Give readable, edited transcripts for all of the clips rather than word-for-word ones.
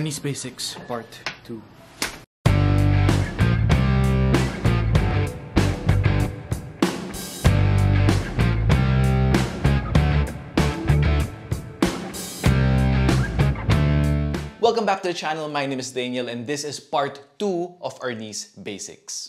Arnis Basics Part 2. Welcome back to the channel. My name is Daniel and this is part 2 of Arnis Basics.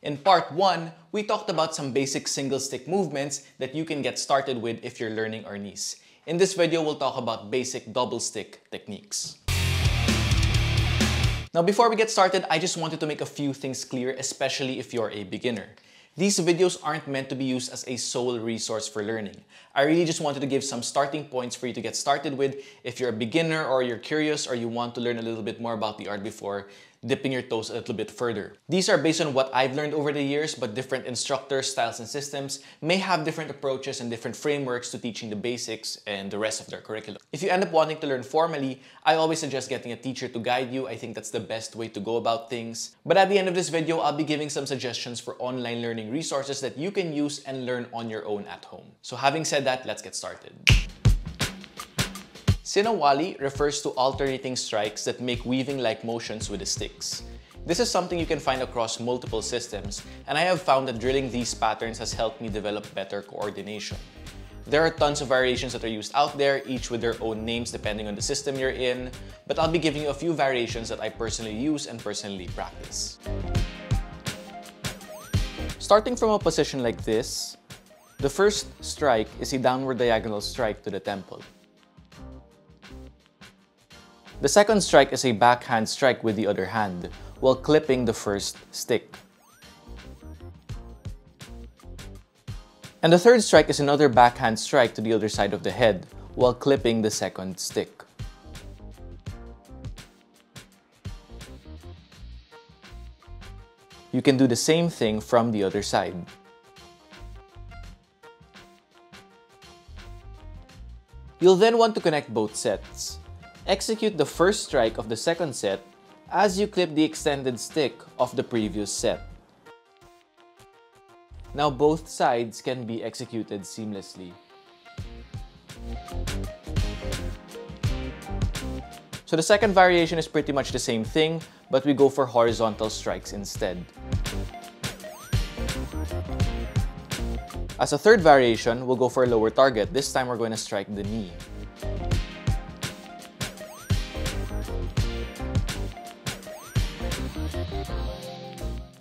In part 1, we talked about some basic single stick movements that you can get started with if you're learning Arnis. In this video, we'll talk about basic double stick techniques. Now before we get started, I just wanted to make a few things clear, especially if you're a beginner. These videos aren't meant to be used as a sole resource for learning. I really just wanted to give some starting points for you to get started with if you're a beginner or you're curious or you want to learn a little bit more about the art before dipping your toes a little bit further. These are based on what I've learned over the years, but different instructors, styles, and systems may have different approaches and different frameworks to teaching the basics and the rest of their curriculum. If you end up wanting to learn formally, I always suggest getting a teacher to guide you. I think that's the best way to go about things. But at the end of this video, I'll be giving some suggestions for online learning resources that you can use and learn on your own at home. So having said that, let's get started. Sinawali refers to alternating strikes that make weaving-like motions with the sticks. This is something you can find across multiple systems, and I have found that drilling these patterns has helped me develop better coordination. There are tons of variations that are used out there, each with their own names depending on the system you're in, but I'll be giving you a few variations that I personally use and personally practice. Starting from a position like this, the first strike is a downward diagonal strike to the temple. The second strike is a backhand strike with the other hand, while clipping the first stick. And the third strike is another backhand strike to the other side of the head, while clipping the second stick. You can do the same thing from the other side. You'll then want to connect both sets. Execute the first strike of the second set as you clip the extended stick of the previous set. Now both sides can be executed seamlessly. So the second variation is pretty much the same thing, but we go for horizontal strikes instead. As a third variation, we'll go for a lower target. This time we're going to strike the knee.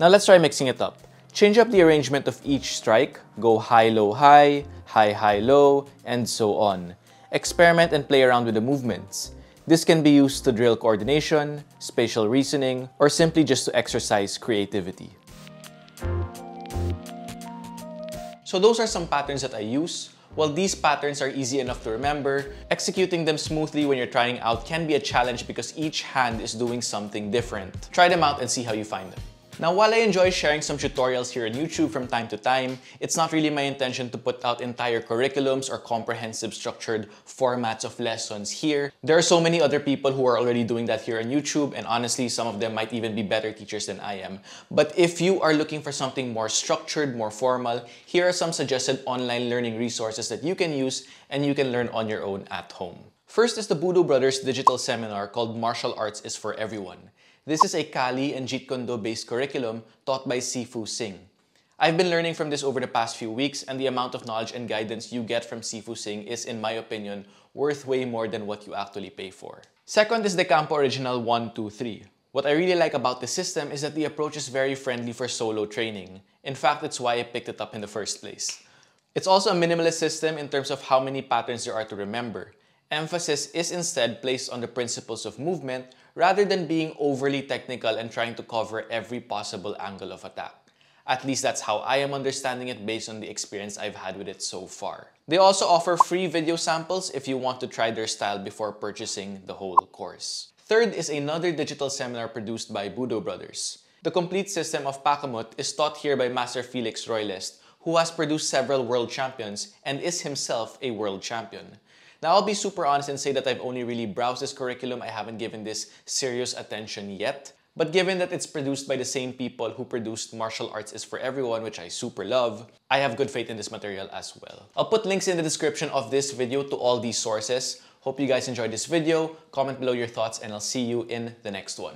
Now let's try mixing it up. Change up the arrangement of each strike, go high, low, high, high, high, low, and so on. Experiment and play around with the movements. This can be used to drill coordination, spatial reasoning, or simply just to exercise creativity. So those are some patterns that I use. While these patterns are easy enough to remember, executing them smoothly when you're trying out can be a challenge because each hand is doing something different. Try them out and see how you find them. Now, while I enjoy sharing some tutorials here on YouTube from time to time, it's not really my intention to put out entire curriculums or comprehensive structured formats of lessons here. There are so many other people who are already doing that here on YouTube, and honestly, some of them might even be better teachers than I am. But if you are looking for something more structured, more formal, here are some suggested online learning resources that you can use and you can learn on your own at home. First is the Budo Brothers digital seminar called Martial Arts is for Everyone. This is a Kali and Jeet Kune Do based curriculum taught by Sifu Singh. I've been learning from this over the past few weeks, and the amount of knowledge and guidance you get from Sifu Singh is, in my opinion, worth way more than what you actually pay for. Second is the Campo Original 1, 2, 3. What I really like about this system is that the approach is very friendly for solo training. In fact, that's why I picked it up in the first place. It's also a minimalist system in terms of how many patterns there are to remember. Emphasis is instead placed on the principles of movement rather than being overly technical and trying to cover every possible angle of attack. At least that's how I am understanding it based on the experience I've had with it so far. They also offer free video samples if you want to try their style before purchasing the whole course. Third is another digital seminar produced by Budo Brothers. The complete system of Pakamut is taught here by Master Felix Roylest, who has produced several world champions and is himself a world champion. Now, I'll be super honest and say that I've only really browsed this curriculum. I haven't given this serious attention yet. But given that it's produced by the same people who produced Martial Arts is for Everyone, which I super love, I have good faith in this material as well. I'll put links in the description of this video to all these sources. Hope you guys enjoyed this video. Comment below your thoughts and I'll see you in the next one.